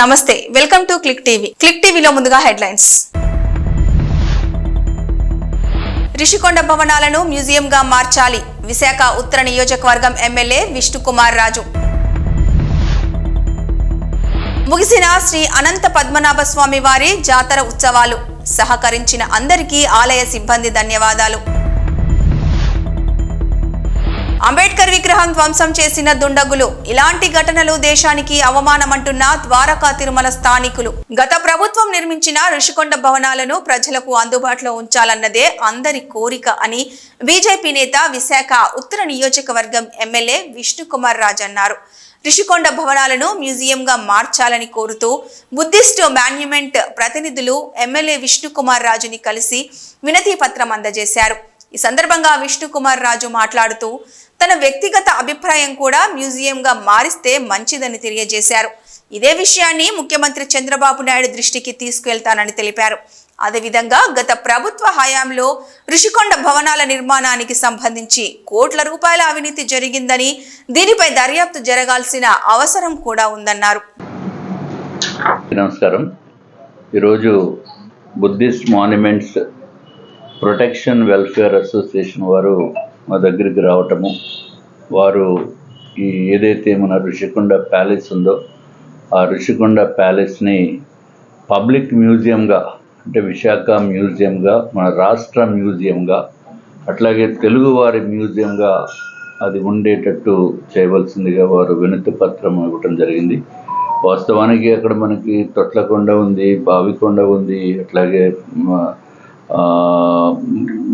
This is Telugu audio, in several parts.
నమస్తే, welcome to click TV. Click టీవీలో ముందుగా హెడ్లైన్స్. రిషికొండ భవనాలను మ్యూజియంగా మార్చాలి. విశాఖ ఉత్తర నియోజకవర్గం ఎమ్మెల్యే విష్ణుకుమార్ రాజు. ముగిసిన శ్రీ అనంత పద్మనాభ స్వామి వారి జాతర ఉత్సవాలు. సహకరించిన అందరికీ ఆలయ సిబ్బంది ధన్యవాదాలు. అంబేద్కర్ విగ్రహం ధ్వంసం చేసిన దుండగులు. ఇలాంటి ఘటనలు దేశానికి అవమానమంటున్న ద్వారకా తిరుమల స్థానికులు. గత ప్రభుత్వం నిర్మించిన రిషికొండ భవనాలను ప్రజలకు అందుబాటులో ఉంచాలన్నదే అందరి కోరిక అని బీజేపీ నేత విశాఖ ఉత్తర నియోజకవర్గం ఎమ్మెల్యే విష్ణుకుమార్ రాజు అన్నారు. రిషికొండ భవనాలను మ్యూజియంగా మార్చాలని కోరుతూ బుద్ధిస్ట్ మాన్యుమెంట్ ప్రతినిధులు ఎమ్మెల్యే విష్ణుకుమార్ రాజుని కలిసి వినతి పత్రం అందజేశారు. ఈ సందర్భంగా విష్ణుకుమార్ రాజు మాట్లాడుతూ తన వ్యక్తిగత అభిప్రాయం కూడా మ్యూజియంగా మారిస్తే మంచిదని తెలియజేశారు. ఇదే విషయాన్ని ముఖ్యమంత్రి చంద్రబాబు నాయుడు దృష్టికి తీసుకువెళ్తానని తెలిపారు. అదేవిధంగా గత ప్రభుత్వ హయాంలో రిషికొండ భవనాల నిర్మాణానికి సంబంధించి కోట్ల రూపాయల అవినీతి జరిగిందని, దీనిపై దర్యాప్తు జరగాల్సిన అవసరం కూడా ఉందన్నారు. నమస్కారం. ఈరోజు Buddhist monuments protection welfare association వారు మా దగ్గరికి రావటము, వారు ఏదైతే మన రిషికొండ ప్యాలెస్ ఉందో ఆ రిషికొండ ప్యాలెస్ని పబ్లిక్ మ్యూజియంగా, అంటే విశాఖ మ్యూజియంగా, మన రాష్ట్ర మ్యూజియంగా, అట్లాగే తెలుగువారి మ్యూజియంగా అది ఉండేటట్టు చేయవలసిందిగా వారు వినతి పత్రం ఇవ్వటం జరిగింది. వాస్తవానికి అక్కడ మనకి తొట్లకొండ ఉంది, బావికొండ ఉంది, అట్లాగే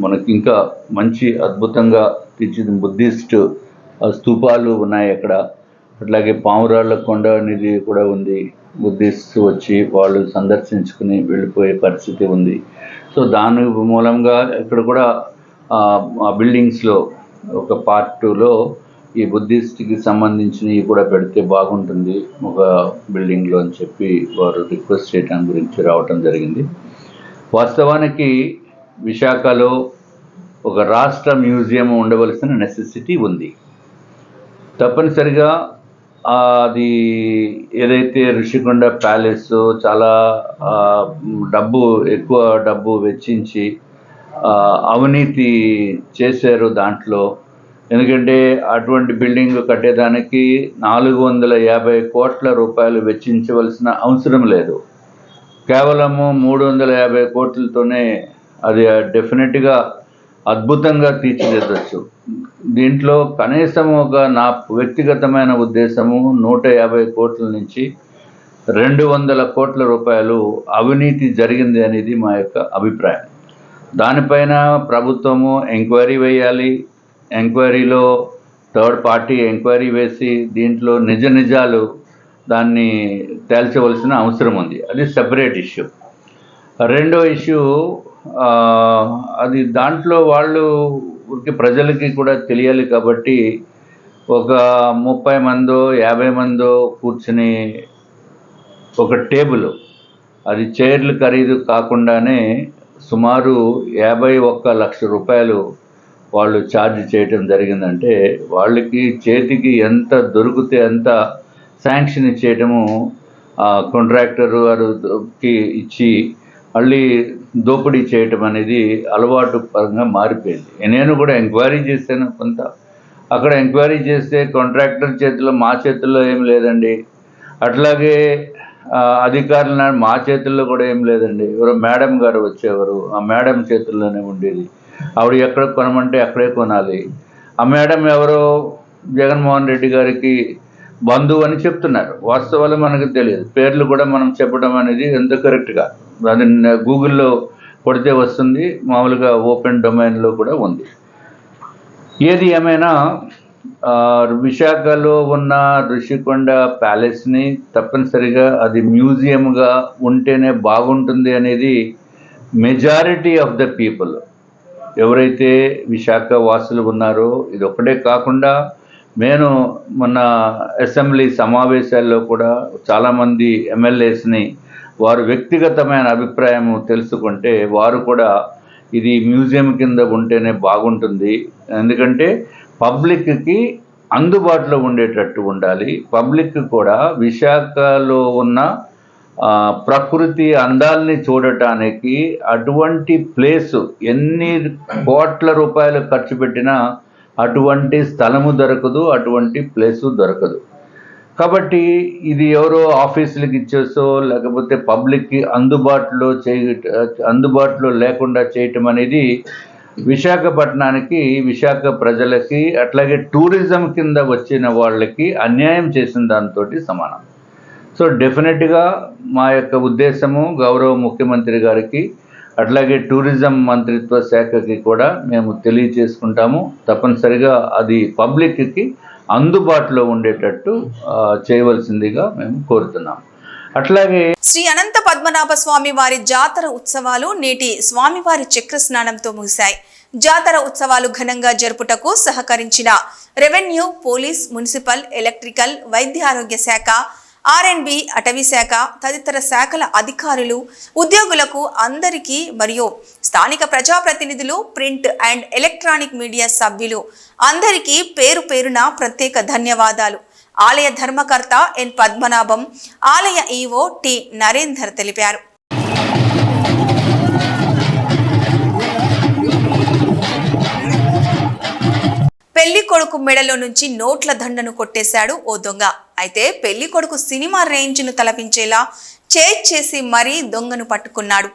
మనకి ఇంకా మంచి అద్భుతంగా తీర్చిదిద్దిన బుద్ధిస్ట్ స్తూపాలు ఉన్నాయి అక్కడ. అట్లాగే పావురాళ్ళ కొండ అనేది కూడా ఉంది. బుద్ధిస్ట్ వచ్చి వాళ్ళు సందర్శించుకుని వెళ్ళిపోయే పరిస్థితి ఉంది. సో దాని మూలంగా ఇక్కడ కూడా ఆ బిల్డింగ్స్లో ఒక పార్ట్ 2లో ఈ బుద్ధిస్ట్కి సంబంధించినవి కూడా పెడితే బాగుంటుంది ఒక బిల్డింగ్లో అని చెప్పి వారు రిక్వెస్ట్ చేయడం గురించి రావటం జరిగింది. వాస్తవానికి విశాఖలో ఒక రాష్ట్ర మ్యూజియం ఉండవలసిన నెసెసిటీ ఉంది. తప్పనిసరిగా అది ఏదైతే రిషికొండ ప్యాలెస్ చాలా ఎక్కువ డబ్బు వెచ్చించి అవినీతి చేశారు దాంట్లో. ఎందుకంటే అటువంటి బిల్డింగ్ కట్టేదానికి 450 కోట్ల రూపాయలు వెచ్చించవలసిన అవసరం లేదు. కేవలము 350 కోట్లతోనే అది డెఫినెట్గా అద్భుతంగా తీర్చిదిద్దచ్చు. దీంట్లో కనీసం నా వ్యక్తిగతమైన ఉద్దేశము 150 కోట్ల నుంచి 200 కోట్ల రూపాయలు అవినీతి జరిగింది అనేది మా యొక్క అభిప్రాయం. దానిపైన ప్రభుత్వము ఎంక్వైరీ వేయాలి. ఎంక్వైరీలో థర్డ్ పార్టీ ఎంక్వైరీ వేసి దీంట్లో నిజాలు దాన్ని తేల్చవలసిన అవసరం ఉంది. అది సెపరేట్ ఇష్యూ. రెండో ఇష్యూ అది దాంట్లో వాళ్ళు ప్రజలకి కూడా తెలియాలి కాబట్టి ఒక 30 మందో 50 మందో కూర్చుని ఒక టేబుల్, అది చైర్లు ఖరీదు కాకుండానే సుమారు 51 లక్ష రూపాయలు వాళ్ళు ఛార్జ్ చేయటం జరిగిందంటే వాళ్ళకి చేతికి ఎంత దొరికితే అంత శాంక్షన్ ఇచ్చేయటము కాంట్రాక్టర్ గారికి ఇచ్చి మళ్ళీ దోపిడీ చేయటం అనేది అలవాటు పరంగా మారిపోయింది. నేను కూడా ఎంక్వైరీ చేశాను కొంత. అక్కడ ఎంక్వైరీ చేస్తే కాంట్రాక్టర్ చేతిలో, మా చేతుల్లో ఏం లేదండి. అట్లాగే అధికారులు మా చేతుల్లో కూడా ఏం లేదండి. ఎవరో మేడం గారు వచ్చేవారు, ఆ మేడం చేతుల్లోనే ఉండేది. ఆవిడ ఎక్కడ కొనమంటే అక్కడే కొనాలి. ఆ మేడం ఎవరో జగన్మోహన్ రెడ్డి గారికి బంధువు అని చెప్తున్నారు. వాస్తవాలు మనకు తెలియదు. పేర్లు కూడా మనం చెప్పడం అనేది ఎంత కరెక్ట్గా, అది గూగుల్లో కొడితే వస్తుంది, మామూలుగా ఓపెన్ డొమైన్లో కూడా ఉంది. ఏది ఏమైనా విశాఖలో ఉన్న రిషికొండ ప్యాలెస్ని తప్పనిసరిగా అది మ్యూజియంగా ఉంటేనే బాగుంటుంది అనేది మెజారిటీ ఆఫ్ ద పీపుల్ ఎవరైతే విశాఖ వాసులు ఉన్నారో, ఇది ఒక్కటే కాకుండా నేను మొన్న అసెంబ్లీ సమావేశాల్లో కూడా చాలామంది ఎమ్మెల్యేస్ని వారు వ్యక్తిగతమైన అభిప్రాయం తెలుసుకుంటే వారు కూడా ఇది మ్యూజియం కింద ఉంటేనే బాగుంటుంది. ఎందుకంటే పబ్లిక్కి అందుబాటులో ఉండేటట్టు ఉండాలి. పబ్లిక్ కూడా విశాఖలో ఉన్న ప్రకృతి అందాల్ని చూడటానికి అటువంటి ప్లేసు ఎన్ని కోట్ల రూపాయలు ఖర్చు పెట్టినా అటువంటి స్థలము దొరకదు, అటువంటి ప్లేసు దొరకదు. కాబట్టి ఇది ఎవరో ఆఫీసులకు ఇచ్చేసో లేకపోతే పబ్లిక్కి అందుబాటులో లేకుండా చేయటం అనేది విశాఖపట్నానికి, విశాఖ ప్రజలకి, అట్లాగే టూరిజం కింద వచ్చిన వాళ్ళకి అన్యాయం చేసిన దాంతో సమానం. సో డెఫినెట్గా మా యొక్క ఉద్దేశము గౌరవ ముఖ్యమంత్రి గారికి అట్లాగే టూరిజం మంత్రిత్వ శాఖకి కూడా మేము తెలియచేసుకుంటాము. తప్పనిసరిగా అది పబ్లిక్కి అందుబాటులో ఉండేటట్టు చేయవలసిందిగా మేము కోరుతున్నాము. అట్లాగే శ్రీ అనంత పద్మనాభ స్వామి వారి జాతర ఉత్సవాలు నేటి స్వామివారి చక్ర స్నానంతో ముగిశాయి. జాతర ఉత్సవాలు ఘనంగా జరుపుటకు సహకరించిన రెవెన్యూ, పోలీస్, మున్సిపల్, ఎలక్ట్రికల్, వైద్య ఆరోగ్య శాఖ, ఆర్ఎండ్బి, అటవీ శాఖ తదితర శాఖల అధికారులు, ఉద్యోగులకు అందరికీ మరియు స్థానిక ప్రజాప్రతినిధులు, ప్రింట్ అండ్ ఎలక్ట్రానిక్ మీడియా సభ్యులు అందరికీ పేరు పేరున ప్రత్యేక ధన్యవాదాలు. ఆలయ ధర్మకర్త ఎన్ పద్మనాభం, ఆలయ ఈవో టి నరేందర్ తెలిపారు. పెళ్లి కొడుకు మెడలో నుంచి నోట్ల దండను కొట్టేశాడు ఓ దొంగ. అయితే పెళ్లి కొడుకు సినిమా రేంజ్ను తలపించేలా చేసి మరీ దొంగను పట్టుకున్నాడు.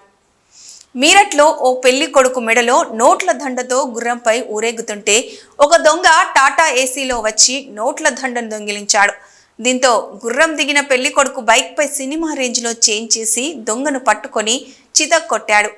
మీరట్లో ఓ పెళ్లి కొడుకు మెడలో నోట్ల దండతో గుర్రంపై ఊరేగుతుంటే ఒక దొంగ టాటా ఏసీలో వచ్చి నోట్ల దండను దొంగిలించాడు. దీంతో గుర్రం దిగిన పెళ్లి కొడుకు బైక్పై సినిమా రేంజ్లో చేసి దొంగను పట్టుకొని చితక్కొట్టాడు.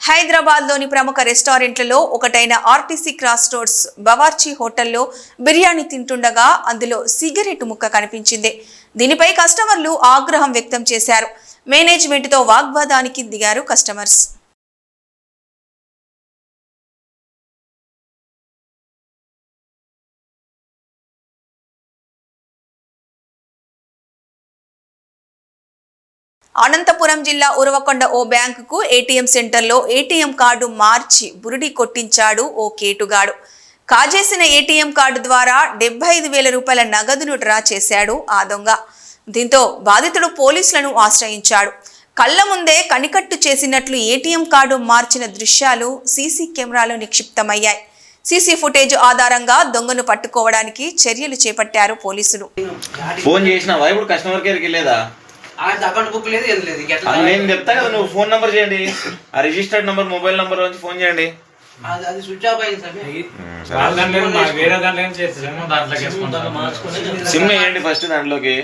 హైదరాబాద్లోని ప్రముఖ రెస్టారెంట్లలో ఒకటైన ఆర్టీసీ క్రాస్ రోడ్స్ బవార్చి హోటల్లో బిర్యానీ తింటుండగా అందులో సిగరెట్ ముక్క కనిపించింది. దీనిపై కస్టమర్లు ఆగ్రహం వ్యక్తం చేశారు. మేనేజ్మెంట్తో వాగ్వాదానికి దిగారు కస్టమర్స్. అనంతపురం జిల్లా ఉరవకొండ ఓ బ్యాంకుకు ఏటీఎం సెంటర్లో ఏటీఎం కార్డు మార్చి బురిడి కొట్టించాడు ఓ కేటుగాడు. కాజేసిన ఏటీఎం కార్డు ద్వారా 75,000 రూపాయల నగదును డ్రా చేశాడు ఆ దొంగ. దీంతో బాధితుడు పోలీసులను ఆశ్రయించాడు. కళ్ల ముందే కనికట్టు చేసినట్లు ఏటీఎం కార్డు మార్చిన దృశ్యాలు సీసీ కెమెరాలో నిక్షిప్తమయ్యాయి. సీసీ ఫుటేజ్ ఆధారంగా దొంగను పట్టుకోవడానికి చర్యలు చేపట్టారు పోలీసులు. ఫోన్ చేసినావా ఇప్పుడు కస్టమర్ కేర్కి వెళ్ళేదా? అకౌంట్ బుక్ లేదు, ఏం లేదు. నేను చెప్తా కదా, నువ్వు ఫోన్ నంబర్ చేయండి, ఆ రిజిస్టర్డ్ నంబర్ మొబైల్ నంబర్ నుంచి ఫోన్ చేయండి. అది స్విచ్ ఆఫ్ అయింది సార్. సిమ్ వేయండి ఫస్ట్ దాంట్లోకి.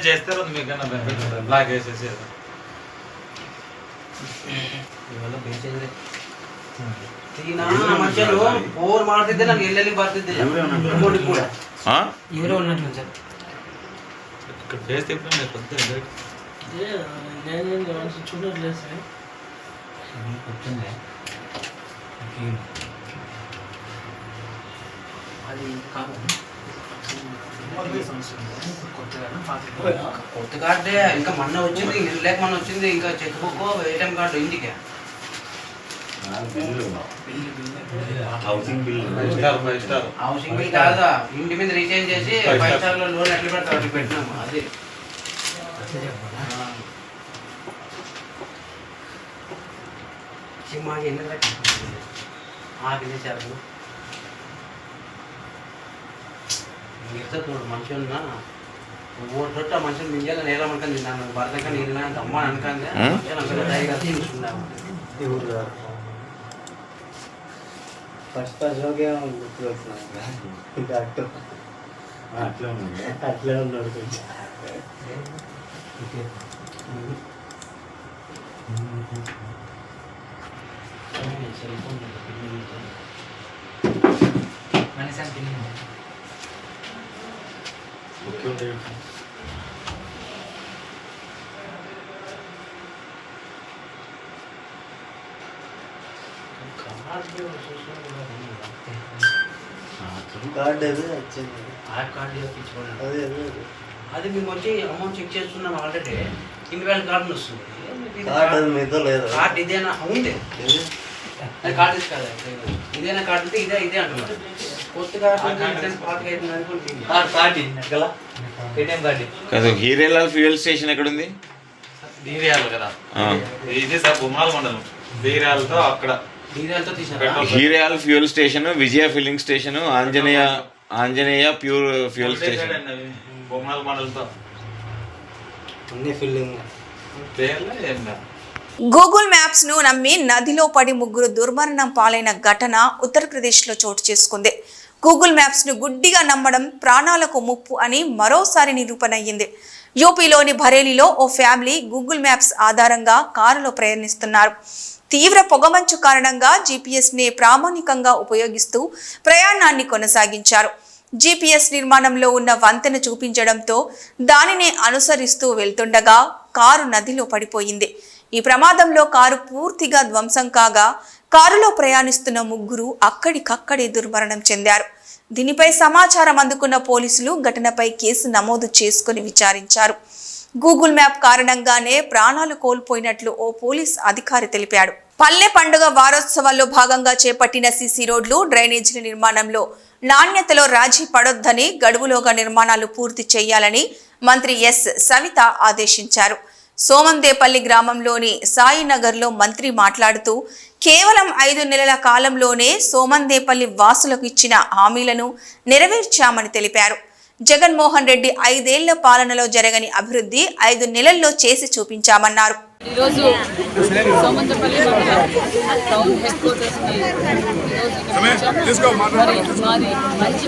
చేస్తారు బ్లాక్ వేసేసి మనుషులు ఫోన్ మాట్లాడితే నాకు వెళ్ళి పడుతుంది కూడా ఎవరో ఉన్నట్లు సార్. ఫేస్ చూడట్లేదు సార్. అది కొత్త కార్డే ఇంకా మొన్న వచ్చింది, లేక మొన్న వచ్చింది. ఇంకా చెక్ బుక్, ఏటీఎం కార్డు ఇంటికి. హౌసింగ్ బిల్ కాదా, ఇంటి మీద రీఛార్జ్ చేసి 5 స్టార్ లో లోన్ ఎట్లా పెడతారు అట్లా పెట్టినాము. అది మాకు ఎన్ని ఆకిలేసారు చూడు. మనిషి ఉన్నా ఓటు మనుషులు మింజాలని నేరమనుకుంది. నన్ను భర్తగా నేను అమ్మ అనుకుంది. తీసుకున్నాము ఫస్ట్ అశోకే గుర్తు వచ్చినాను. డాక్టర్ అట్లే ఉన్నాడు కొంచెం. కార్డు అది వచ్చింది. కార్డు తెప్పించుకోండి. అదే అదే అదే. అది మేము వచ్చి అమౌంట్ చెక్ చేస్తున్నాం ఆల్రెడీ. ఇన్వాల్డ్ కార్డు వస్తుంది. కార్డు అది మీతో లేదు. కార్డు ఇదేనా ఉంది? అది కార్డు కాదు, ఇదేనా కార్డు అంటే ఇదే అంటున్నారు. కొత్తగా పాతగా అవుతుంది అనుకుంటుంది. కాదు, హీరేలాల్ ఫ్యూయల్ స్టేషన్ ఎక్కడుంది? దీర్యాలు కదా, ఇది సార్ బొమ్మల మండలం దీర్యాలతో అక్కడ డీజిల్తో తీసారు. Hiralal fuel station, Vijaya filling station, Anjaneya pure fuel station. బొమ్మల మండలంతో అన్ని ఫిల్లింగ్ పేర్లే ఏం లేదు. గూగుల్ మ్యాప్స్ ను నమ్మి నదిలో పడి ముగ్గురు దుర్మరణం పాలైన ఘటన ఉత్తరప్రదేశ్లో చోటు చేసుకుంది. గూగుల్ మ్యాప్స్ ను గుడ్డిగా నమ్మడం ప్రాణాలకు ముప్పు అని మరోసారి నిరూపణ అయ్యింది. యూపీలోని బరేలీలో ఓ ఫ్యామిలీ గూగుల్ మ్యాప్స్ ఆధారంగా కారులో ప్రయాణిస్తున్నారు. తీవ్ర పొగమంచు కారణంగా జీపీఎస్ని ప్రామాణికంగా ఉపయోగిస్తూ ప్రయాణాన్ని కొనసాగించారు. జీపీఎస్ నిర్మాణంలో ఉన్న వంతెన చూపించడంతో దానిని అనుసరిస్తూ వెళ్తుండగా కారు నదిలో పడిపోయింది. ఈ ప్రమాదంలో కారు పూర్తిగా ధ్వంసం కాగా కారులో ప్రయాణిస్తున్న ముగ్గురు అక్కడికక్కడే దుర్మరణం చెందారు. దీనిపై సమాచారం అందుకున్న పోలీసులు ఘటనపై కేసు నమోదు చేసుకుని విచారించారు. గూగుల్ మ్యాప్ కారణంగానే ప్రాణాలు కోల్పోయినట్లు ఓ పోలీస్ అధికారి తెలిపాడు. పల్లె పండుగ వారోత్సవాల్లో భాగంగా చేపట్టిన సీసీ రోడ్లు, డ్రైనేజీల నిర్మాణంలో నాణ్యతలో రాజీ పడొద్దని, గడువులోగా నిర్మాణాలు పూర్తి చేయాలని మంత్రి ఎస్ సవిత ఆదేశించారు. సోమందేపల్లి గ్రామంలోని సాయినగర్లో మంత్రి మాట్లాడుతూ కేవలం 5 నెలల కాలంలోనే సోమందేపల్లి వాసులకు ఇచ్చిన హామీలను నెరవేర్చామని తెలిపారు. జగన్మోహన్ రెడ్డి 5 ఏళ్ల పాలనలో జరగని అభివృద్ధి 5 నెలల్లో చేసి చూపించామన్నారు. ఈరోజు సోమందేపల్లి టౌన్ హెడ్ క్వార్టర్స్ని మాది మంచి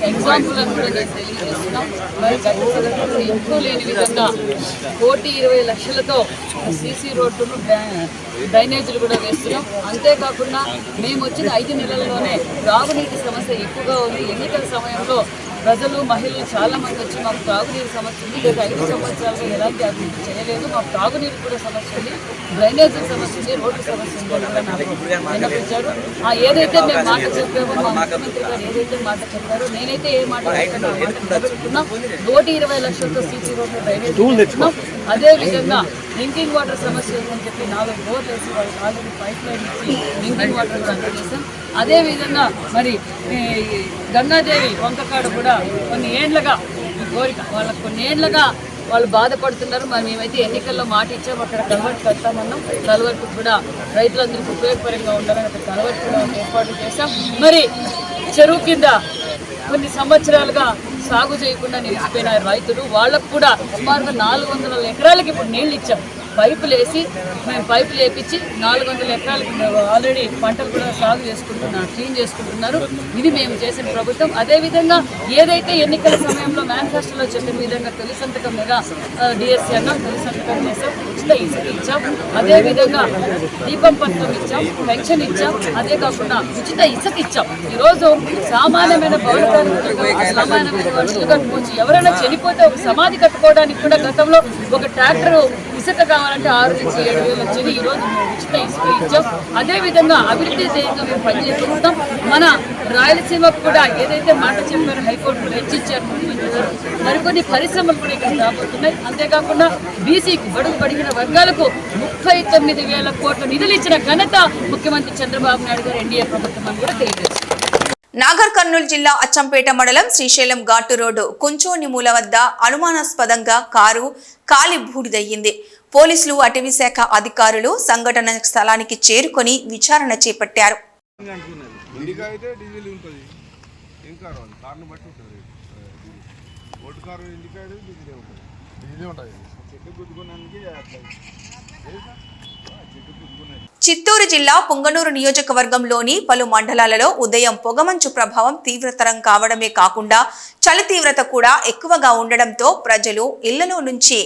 ఎగ్జాంపుల్ కూడా తెలియజేస్తున్నాం. మరి గత సంవత్సరంలో ఎక్కువ లేని విధంగా 1,20,00,000తో సీసీ రోడ్డును, డ్రైనేజీలు కూడా వేస్తున్నాం. అంతేకాకుండా మేము వచ్చిన 5 నెలల్లోనే త్రాగునీటి సమస్య ఎక్కువగా ఉంది. ఎన్నికల సమయంలో ప్రజలు, మహిళలు చాలా మంది వచ్చి మాకు త్రాగునీరు సమస్య ఉంది, గత 5 సంవత్సరాలుగా ఎలాంటి అభివృద్ధి చేయలేదు, మాకు త్రాగునీరు కూడా సమస్య ఉంది, డ్రైనేజీ సమస్య ఉంది, రోడ్డు సమస్య ఉంది కూడా నాకు విన్నపించారు. ఏదైతే మేము మాట చెప్పామో, మా ముఖ్యమంత్రి గారు ఏదైతే మాట చెప్పారో, నేనైతే ఏ మాట చెప్పానో ఆ మాట నిలబెట్టుకున్నాం. 120,00,000తో సీసీ రోడ్డు, డ్రైనేజీ చేస్తున్నాం. అదేవిధంగా డ్రింకింగ్ వాటర్ సమస్య ఉందని చెప్పి 4 బోర్లు వేసి వాళ్ళకి ఆల్రెడీ పైప్ లైన్ ఇచ్చి డ్రింకింగ్ వాటర్ కూడా అందజేశాం. అదేవిధంగా మరి గంగాదేవి వంకకాడ కూడా కొన్ని ఏళ్లుగా కోరిక, వాళ్ళకు కొన్ని ఏళ్లుగా వాళ్ళు బాధపడుతున్నారు. మరి మేమైతే ఎన్నికల్లో మాట ఇచ్చాం, అక్కడ కల్వర్ట్ కడతామన్నాం. కల్వర్ట్ కూడా రైతులందరికీ ఉపయోగకరంగా ఉండాలని అక్కడ కల్వర్ట్ కూడా ఏర్పాటు చేశాం. మరి చెరువు కింద కొన్ని సంవత్సరాలుగా సాగు చేయకుండా నిలిచిపోయిన రైతులు, వాళ్ళకు కూడా సుమారుగా 400 ఎకరాలకి ఇప్పుడు నీళ్ళు ఇచ్చాం. పైపులు వేసి మేము పైపులు వేపించి 400 ఎకరాలకి ఆల్రెడీ పంటలు కూడా సాగు చేసుకుంటున్నారు, క్లీన్ చేసుకుంటున్నారు. ఇది మేము చేసిన ప్రభుత్వం. అదేవిధంగా ఏదైతే ఎన్నికల సమయంలో మేనిఫెస్టోలో చెప్పిన విధంగా తొలి సంతకం మీద డిఎస్సీ అన్నాం, తొలి సంతకం చేసాం, ఉచిత ఇసుక ఇచ్చాం, అదేవిధంగా దీపం పథకం ఇచ్చాం, పెన్షన్ ఇచ్చాం, అదే కాకుండా ఉచిత ఇసుక ఇచ్చాం. ఈరోజు సామాన్యమైన పౌర సామాన్యమైన మనుషులు కట్టుకోవచ్చు. ఎవరైనా చనిపోతే ఒక సమాధి కట్టుకోవడానికి కూడా గతంలో ఒక ట్రాక్టర్ ఇసుక కావాలంటే 6 నుంచి 7 వేలు వచ్చేది. ఈరోజు ఉచిత ఇసుక ఇచ్చాం. అదేవిధంగా అభివృద్ధి ధ్యేయంగా మేము పనిచేస్తున్నాం. మన రాయలసీమకు కూడా ఏదైతే మాట చెప్పారో హైకోర్టు హెచ్చిచ్చారు ముఖ్యమంత్రి గారు, మరికొన్ని పరిశ్రమలు కూడా ఇక్కడ రాబోతున్నాయి. అంతేకాకుండా బీసీకి, బడుగు బడిగిన వర్గాలకు 39,000 కోట్ల నిధులు ఇచ్చిన ఘనత ముఖ్యమంత్రి చంద్రబాబు నాయుడు గారు, ఎన్డీఏ ప్రభుత్వం అని కూడా తెలియజేస్తుంది. నాగర్ కర్నూలు జిల్లా అచ్చంపేట మండలం శ్రీశైలం ఘాటు రోడ్డు కుంచోని మూల వద్ద అనుమానాస్పదంగా కారు కాలి బూడిదయ్యింది. పోలీసులు, అటవీ శాఖ అధికారులు సంఘటన స్థలానికి చేరుకొని విచారణ చేపట్టారు. చిత్తూరు జిల్లా పుంగనూరు నియోజకవర్గంలోని పలు మండలాలలో ఉదయం పొగమంచు ప్రభావం తీవ్రతరం కావడమే కాకుండా చలి తీవ్రత కూడా ఎక్కువగా ఉండడంతో ప్రజలు ఇళ్లలో నుంచి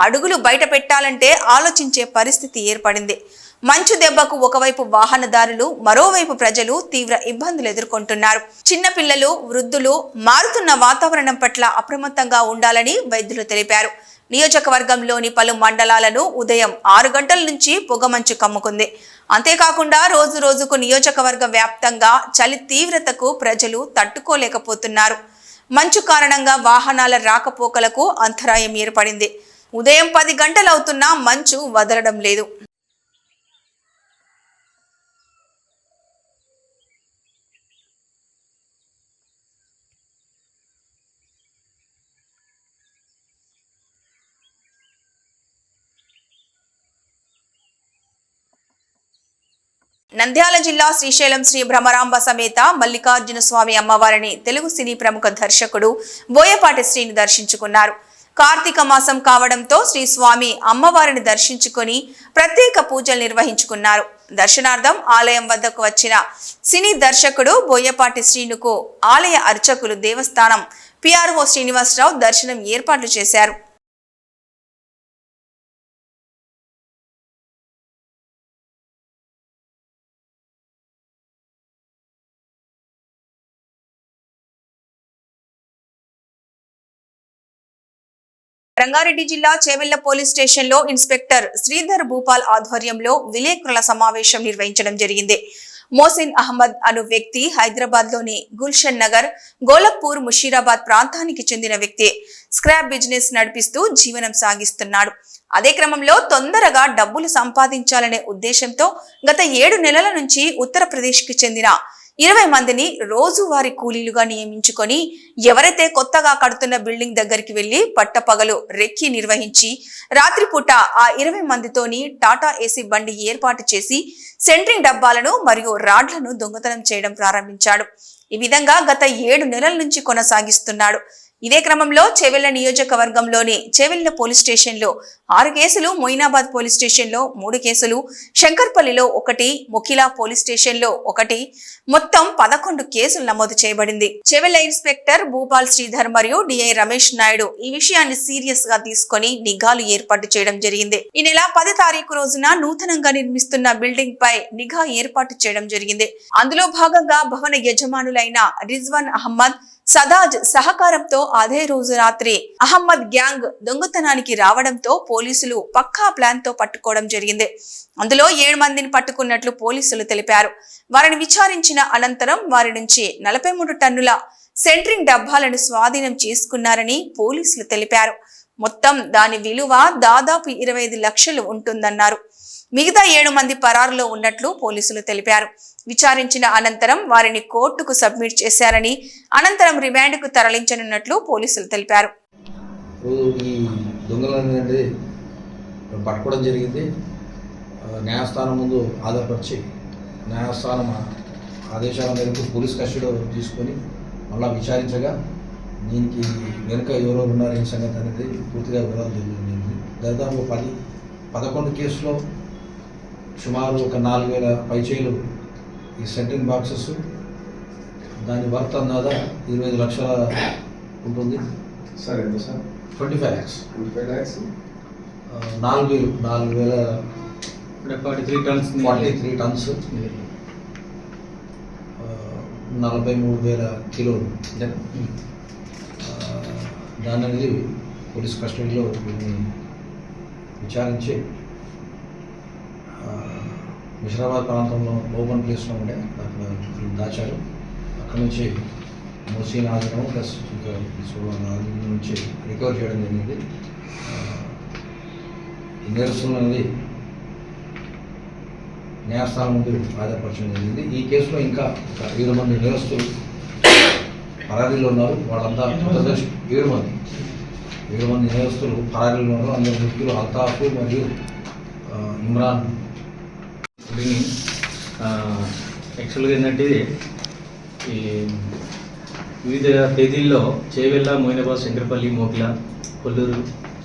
అడుగులు బయట పెట్టాలంటే ఆలోచించే పరిస్థితి ఏర్పడింది. మంచు దెబ్బకు ఒకవైపు వాహనదారులు, మరోవైపు ప్రజలు తీవ్ర ఇబ్బందులు ఎదుర్కొంటున్నారు. చిన్నపిల్లలు, వృద్ధులు మారుతున్న వాతావరణం పట్ల అప్రమత్తంగా ఉండాలని వైద్యులు తెలిపారు. నియోజకవర్గంలోని పలు మండలాలను ఉదయం 6 గంటల నుంచి పొగమంచు కమ్ముకుంది. అంతేకాకుండా రోజు రోజుకు నియోజకవర్గ వ్యాప్తంగా చలి తీవ్రతకు ప్రజలు తట్టుకోలేకపోతున్నారు. మంచు కారణంగా వాహనాల రాకపోకలకు అంతరాయం ఏర్పడింది. ఉదయం 10 గంటలవుతున్నా మంచు వదలడం లేదు. నంద్యాల జిల్లా శ్రీశైలం శ్రీ భ్రమరాంబ సమేత మల్లికార్జున స్వామి అమ్మవారిని తెలుగు సినీ ప్రముఖ దర్శకుడు బోయపాటి శ్రీని దర్శించుకున్నారు. కార్తీక మాసం కావడంతో శ్రీ స్వామి అమ్మవారిని దర్శించుకొని ప్రత్యేక పూజలు నిర్వహించుకున్నారు. దర్శనార్థం ఆలయం వద్దకు వచ్చిన సినీ దర్శకుడు బోయపాటి శ్రీనుకు ఆలయ అర్చకులు దేవస్థానం పిఆర్ఓ శ్రీనివాసరావు దర్శనం ఏర్పాట్లు చేశారు. రంగారెడ్డి జిల్లా చేవెళ్ల పోలీస్ స్టేషన్ లో ఇన్స్పెక్టర్ శ్రీధర్ భూపాల్ ఆధ్వర్యంలో విలేకరుల సమావేశం నిర్వహించడం జరిగింది. మోసిన్ అహ్మద్ అను వ్యక్తి హైదరాబాద్ లోని గుల్షన్ నగర్, గోలక్పూర్, ముషీరాబాద్ ప్రాంతానికి చెందిన వ్యక్తి. స్క్రాప్ బిజినెస్ నడిపిస్తూ జీవనం సాగిస్తున్నాడు. అదే క్రమంలో తొందరగా డబ్బులు సంపాదించాలనే ఉద్దేశంతో గత 7 నెలల నుంచి ఉత్తరప్రదేశ్ కి చెందిన 20 మందిని రోజువారీ కూలీలుగా నియమించుకొని ఎవరైతే కొత్తగా కడుతున్న బిల్డింగ్ దగ్గరికి వెళ్లి పట్టపగలు రెక్కి నిర్వహించి రాత్రిపూట ఆ 20 మందితోని టాటా ఏసీ బండి ఏర్పాటు చేసి సెంట్రింగ్ డబ్బాలను మరియు రాడ్లను దొంగతనం చేయడం ప్రారంభించాడు. ఈ విధంగా గత 7 నెలల నుంచి కొనసాగిస్తున్నాడు. ఇదే క్రమంలో చేవెళ్ల నియోజకవర్గంలోని చేవెళ్ల పోలీస్ స్టేషన్ లో 6 కేసులు, మొయినాబాద్ పోలీస్ స్టేషన్ లో 3 కేసులు, శంకర్పల్లిలో 1, మొకిలా పోలీస్ స్టేషన్ లో 1, మొత్తం 11 కేసులు నమోదు చేయబడింది. చేవెళ్ల ఇన్స్పెక్టర్ భూపాల్ శ్రీధర్ మరియు డిఐ రమేష్ నాయుడు ఈ విషయాన్ని సీరియస్ గా తీసుకొని నిఘాలు ఏర్పాటు చేయడం జరిగింది. ఈ నెల 10 తారీఖు రోజున నూతనంగా నిర్మిస్తున్న బిల్డింగ్ పై నిఘా ఏర్పాటు చేయడం జరిగింది. అందులో భాగంగా భవన యజమానులైన రిజ్వాన్ అహ్మద్, సదాజ్ సహకారంతో అదే రోజు రాత్రి అహ్మద్ గ్యాంగ్ దొంగతనానికి రావడంతో పోలీసులు పక్కా ప్లాన్ తో పట్టుకోవడం జరిగింది. అందులో 7 మందిని పట్టుకున్నట్లు పోలీసులు తెలిపారు. వారిని విచారించిన అనంతరం వారి నుంచి 43 టన్నుల సెంట్రింగ్ డబ్బాలను స్వాధీనం చేసుకున్నారని పోలీసులు తెలిపారు. మొత్తం దాని విలువ దాదాపు 25 లక్షలు ఉంటుందన్నారు. మిగతా 7 మంది పరారులో ఉన్నట్లు పోలీసులు తెలిపారు. విచారించిన అనంతరం వారిని కోర్టుకు సబ్మిట్ చేశారని, అనంతరం రిమాండ్కు తరలించనున్నట్లు పోలీసులు తెలిపారు. ఈ దొంగలనేది పట్టుకోవడం జరిగింది. న్యాయస్థానం ముందు ఆధారపరిచి న్యాయస్థానం ఆదేశాల మేరకు పోలీస్ కస్టడీలో తీసుకొని మళ్ళీ విచారించగా దీనికి వెనుక ఎవరెవరు ఉన్నారు ఈ సంగతి అనేది పూర్తిగా వివరాలు తెలియజేయండి. దాదాపు 11 కేసులో సుమారు ఒక 4,000 పైచేలు ఈ సెంట్రింగ్ బాక్సెస్, దాని వర్త్ అందాదా 25 లక్షల ఉంటుంది. సార్ ఎంత sir? 25 lakhs. 25 lakhs. 4,000 43 turns 43 turns 43,000 కిలోలు. దాని అనేది పోలీస్ కస్టడీలో విచారించి ముషీరాబాద్ ప్రాంతంలో ఓపెన్ ప్లేస్లో ఉండే అక్కడ దాచారు. అక్కడ నుంచి మోసీన్ ఆగడం ప్లస్ ఇంకా నుంచి రికవర్ చేయడం జరిగింది. నేరస్తులు అనేది న్యాయస్థానం ముందు ఆధారపరచడం జరిగింది. ఈ కేసులో ఇంకా 7 మంది నేరస్తులు పరారీలో ఉన్నారు. వాళ్ళంతా 7 మంది నేరస్తులు పరారీలో ఉన్నారు. అందరి వ్యక్తులు అల్తాఫ్ మరియు ఇమ్రాన్. యాక్చువల్గా ఏంటంటే ఈ వివిధ తేదీల్లో చేవెళ్ళ, మొయినాబాద్, శంకరపల్లి, మోకిలా, కొల్లూరు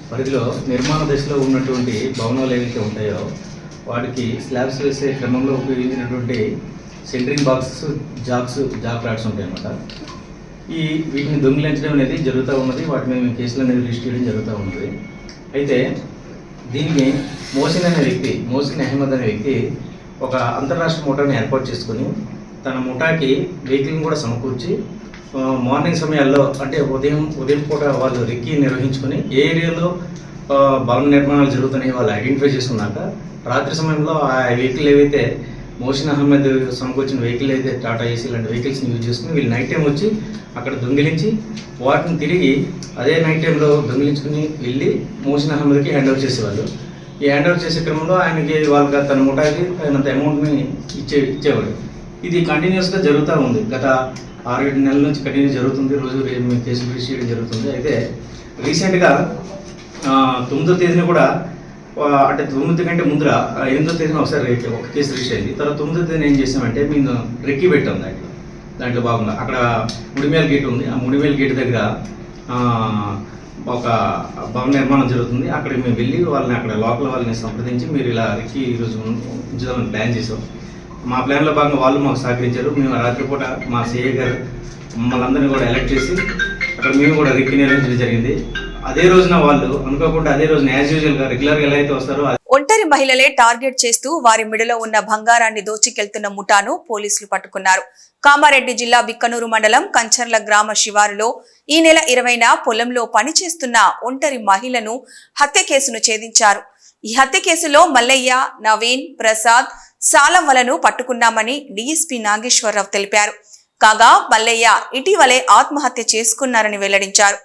పరిధిలో నిర్మాణ దశలో ఉన్నటువంటి భవనాలు ఏవైతే ఉంటాయో వాటికి స్లాబ్స్ వేసే క్రమంలో ఉపయోగించినటువంటి సెంట్రింగ్ బాక్సెస్, జాక్ రాడ్స్ ఉంటాయన్నమాట. వీటిని దొంగిలించడం అనేది జరుగుతూ ఉన్నది. వాటిని మేము కేసులు అనేది రిజిస్టర్ చేయడం జరుగుతూ ఉన్నది. అయితే దీన్ని మోసిన్ అహ్మద్ అనే వ్యక్తి ఒక అంతర్రాష్ట్ర ముఠాని ఏర్పాటు చేసుకొని తన ముఠాకి వెహికల్ని కూడా సమకూర్చి మార్నింగ్ సమయాల్లో అంటే ఉదయం పూట వాళ్ళు రెక్కి నిర్వహించుకొని ఏ ఏరియాలో భవన నిర్మాణాలు జరుగుతున్నాయి వాళ్ళు ఐడెంటిఫై చేసుకున్నాక రాత్రి సమయంలో ఆ వెహికల్ ఏవైతే మోసిన్ అహ్మద్ సమకూర్చిన వెహికల్ అయితే టాటా ఏసీ ఇలాంటి వెహికల్స్ని యూజ్ చేసుకుని వీళ్ళు నైట్ టైం వచ్చి అక్కడ దొంగిలించి వాటిని తిరిగి అదే నైట్ టైంలో దొంగిలించుకుని వెళ్ళి మోసిన్ అహ్మద్కి హ్యాండ్ ఓవర్ చేసేవాళ్ళు. ఈ హ్యాండ్ ఓవర్ చేసే క్రమంలో ఆయనకి వాళ్ళకి తన ముఠాకి తగినంత అమౌంట్ని ఇచ్చేవాడు. ఇది కంటిన్యూస్గా జరుగుతూ ఉంది. గత 6-7 నెలల నుంచి కంటిన్యూ జరుగుతుంది. రోజు కేసులు రిజిస్టర్ చేయడం జరుగుతుంది. అయితే రీసెంట్గా 9వ తేదీన కూడా అంటే 9 కంటే ముందర 8వ తేదీన ఒకసారి ఒక కేసు రిజిస్టర్ అయింది. తర్వాత 9వ తేదీన ఏం చేసామంటే మేము రెక్కి పెట్టాం దాంట్లో భాగంగా అక్కడ ముడిమేల గేట్ ఉంది. ఆ ముడిమేల గేట్ దగ్గర ఒక భవన నిర్మాణం జరుగుతుంది. అక్కడికి మేము వెళ్ళి వాళ్ళని అక్కడ లోకల్ వాళ్ళని సంప్రదించి మీరు ఇలా రెక్కి ఈరోజు ఉంచుదామని ప్లాన్ చేసాం. మా ప్లాన్లో భాగంగా వాళ్ళు మాకు సహకరించారు. మేము రాత్రిపూట మా సిఐ గారు మమ్మల్ని అందరినీ కూడా ఎలక్ట్ చేసి అక్కడ మేము కూడా రెక్కి నిర్వహించడం జరిగింది. అదే రోజున వాళ్ళు అనుకోకుండా అదే రోజున యాజ్ యూజువల్గా రెగ్యులర్గా ఎలా అయితే వస్తారో ఒంటరి మహిళలే టార్గెట్ చేస్తూ వారి మెడలో ఉన్న బంగారాన్ని దోచుకెళ్తున్న ముఠాను పోలీసులు పట్టుకున్నారు. కామారెడ్డి జిల్లా బిక్కనూరు మండలం కంచర్ల గ్రామ శివారులో ఈ నెల 20న పొలంలో పనిచేస్తున్న ఒంటరి మహిళను హత్య కేసును ఛేదించారు. ఈ హత్య కేసులో మల్లయ్య, నవీన్, ప్రసాద్, సాలంవలను పట్టుకున్నామని డీఎస్పీ నాగేశ్వరరావు తెలిపారు. కాగా మల్లయ్య ఇటీవలే ఆత్మహత్య చేసుకున్నారని వెల్లడించారు.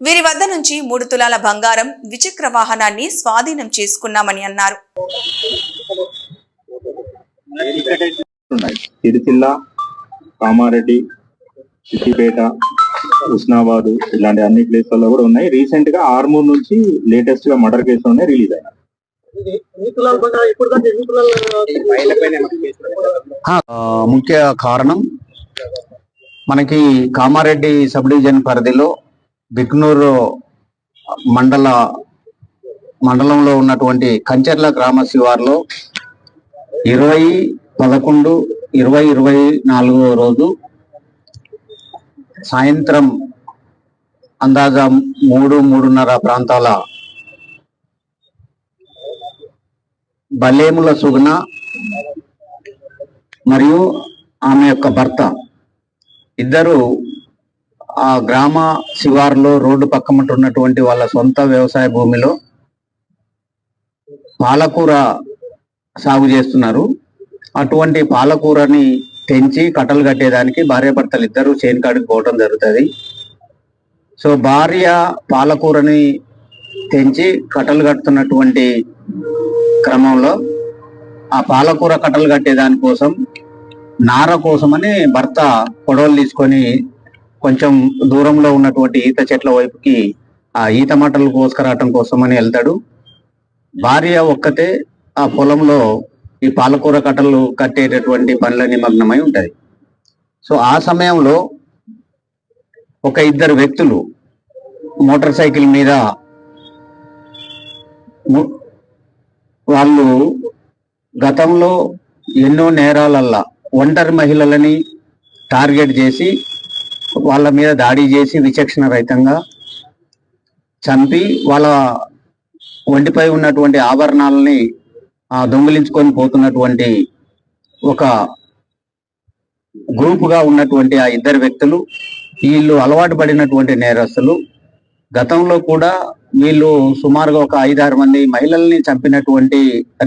వీరి వద్ద నుంచి 3 తులాల బంగారం, ద్విచక్ర వాహనాన్ని స్వాధీనం చేసుకున్నామని అన్నారు. సిరిసిల్ల, కామారెడ్డి, సిద్దిపేట, ఉస్నాబాద్ ఇలాంటి అన్ని ప్లేస్లలో కూడా ఉన్నాయి. రీసెంట్ గా ఆర్మూర్ నుంచి లేటెస్ట్ గా మర్డర్ కేసు ఉన్నాయి రిలీజ్ అయినాయి. ముఖ్య కారణం మనకి కామారెడ్డి సబ్ డివిజన్ పరిధిలో బిక్నూరు మండలంలో ఉన్నటువంటి కంచర్ల గ్రామ శివార్లో 20/11/2024 రోజు సాయంత్రం అందాజా 3-3:30 ప్రాంతాల బలేముల సుగుణ మరియు ఆమె యొక్క భర్త ఇద్దరు ఆ గ్రామ శివారులో రోడ్డు పక్కమట ఉన్నటువంటి వాళ్ళ సొంత వ్యవసాయ భూమిలో పాలకూర సాగు చేస్తున్నారు. అటువంటి పాలకూరని తెంచి కట్టలు కట్టేదానికి భార్యాభర్తలు ఇద్దరు చేను కాడికి పోవటం జరుగుతుంది. సో భార్య పాలకూరని తెంచి కట్టలు కట్టుతున్నటువంటి క్రమంలో ఆ పాలకూర కట్టలు కట్టేదాని కోసం నార కోసమని భర్త పొడవలు తీసుకొని కొంచెం దూరంలో ఉన్నటువంటి ఈత చెట్ల వైపుకి ఆ ఈత మట్టలు కోసుకురావటం కోసమని వెళ్తాడు. భార్య ఒక్కతే ఆ పొలంలో ఈ పాలకూర కట్టలు కట్టేటటువంటి పనుల నిమగ్నమై ఉంటది. సో ఆ సమయంలో ఒక 2 వ్యక్తులు మోటార్ సైకిల్ మీద వాళ్ళు గతంలో ఎన్నో నేరాలల్లా ఒంటరి మహిళలని టార్గెట్ చేసి వాళ్ళ మీద దాడి చేసి విచక్షణ రహితంగా చంపి వాళ్ళ ఒంటిపై ఉన్నటువంటి ఆభరణాలని దొంగిలించుకొని పోతున్నటువంటి ఒక గ్రూపుగా ఉన్నటువంటి ఆ 2 వ్యక్తులు వీళ్ళు అలవాటు పడినటువంటి నేరస్తులు. గతంలో కూడా వీళ్ళు సుమారుగా ఒక 5-6 మంది మహిళల్ని చంపినటువంటి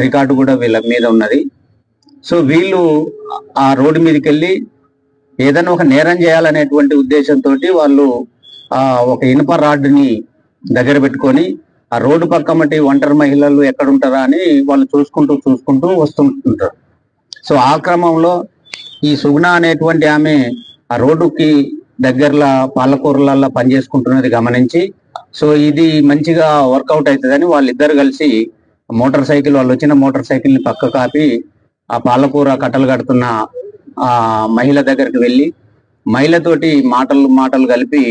రికార్డు కూడా వీళ్ళ మీద ఉన్నది. సో వీళ్ళు ఆ రోడ్డు మీదకి వెళ్ళి ఏదైనా ఒక నేరం చేయాలనేటువంటి ఉద్దేశంతో వాళ్ళు ఒక ఇనుప రాడ్ని దగ్గర పెట్టుకొని ఆ రోడ్డు పక్కమటి ఒంటరి మహిళలు ఎక్కడుంటారా అని వాళ్ళు చూసుకుంటూ వస్తుంటారు. సో ఆ క్రమంలో ఈ సుగుణ అనేటువంటి ఆమె ఆ రోడ్డుకి దగ్గరలో పాలకూరలలో పనిచేసుకుంటున్నది గమనించి సో ఇది మంచిగా వర్కౌట్ అవుతుందని వాళ్ళిద్దరు కలిసి వాళ్ళు వచ్చిన మోటార్ సైకిల్ ని పక్క కాపి ఆ పాలకూర కట్టలు కడుతున్న ఆ మహిళ దగ్గరికి వెళ్ళి మహిళతోటి మాటలు కలిపి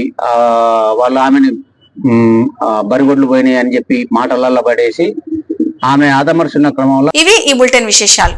వాళ్ళు ఆమెని బరిగొడ్లు పోయినాయి అని చెప్పి మాటలలో పడేసి ఆమె ఆదమర్చున్న క్రమంలో ఇవి ఈ బులెటిన్ విశేషాలు.